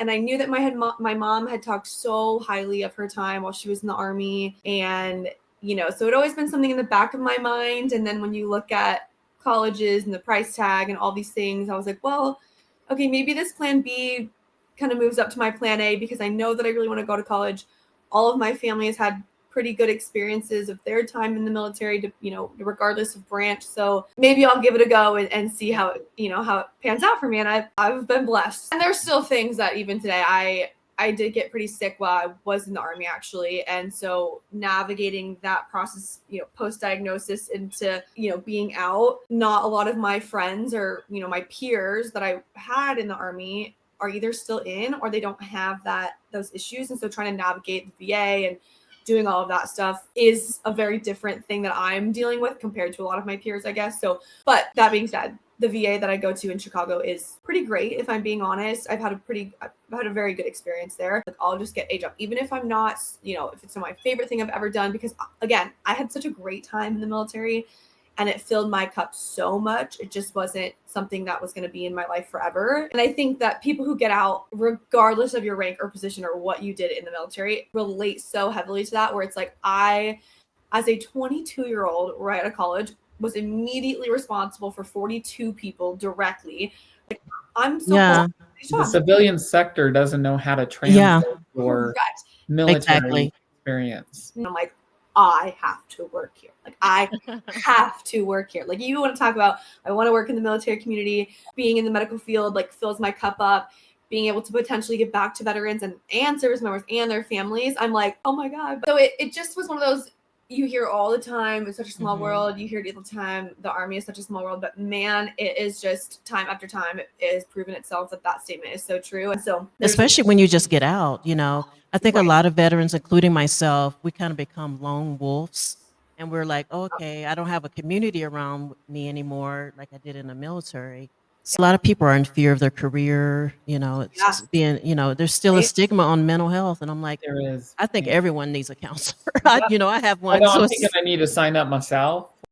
And I knew that my mom had talked so highly of her time while she was in the Army. And, so it always been something in the back of my mind. And then when you look at colleges and the price tag and all these things, I was like, well, okay, maybe this plan B kind of moves up to my plan A, because I know that I really want to go to college. All of my family has had pretty good experiences of their time in the military, regardless of branch. So maybe I'll give it a go and see how it pans out for me. And I've been blessed. And there's still things that even today I did get pretty sick while I was in the Army, actually. And so navigating that process, post-diagnosis into, being out, not a lot of my friends or, my peers that I had in the Army are either still in or they don't have those issues. And so trying to navigate the VA and doing all of that stuff is a very different thing that I'm dealing with compared to a lot of my peers, I guess. So, but that being said, the VA that I go to in Chicago is pretty great. If I'm being honest, I've had a very good experience there. Like, I'll just get a job, even if I'm not, if it's not my favorite thing I've ever done, because again, I had such a great time in the military and it filled my cup so much. It just wasn't something that was going to be in my life forever. And I think that people who get out, regardless of your rank or position or what you did in the military, relate so heavily to that, where it's like, I, as a 22-year-old right out of college, was immediately responsible for 42 people directly. Like, I'm so the civilian sector doesn't know how to translate your military experience. And I'm like, I have to work here. Like, I have to work here. Like, you want to talk about, I want to work in the military community, being in the medical field, like, fills my cup up, being able to potentially give back to veterans and service members and their families. I'm like, oh my God. So it just was one of those, you hear all the time, it's such a small world. You hear it all the time, the Army is such a small world, but man, it is just time after time, it has proven itself that statement is so true. And so, especially when you just get out, I think a lot of veterans, including myself, we kind of become lone wolves, and we're like, okay, I don't have a community around me anymore like I did in the military. So a lot of people are in fear of their career, it's being, there's still a stigma on mental health. And I'm like, there is. I think everyone needs a counselor. I have one. I'm thinking I need to sign up myself.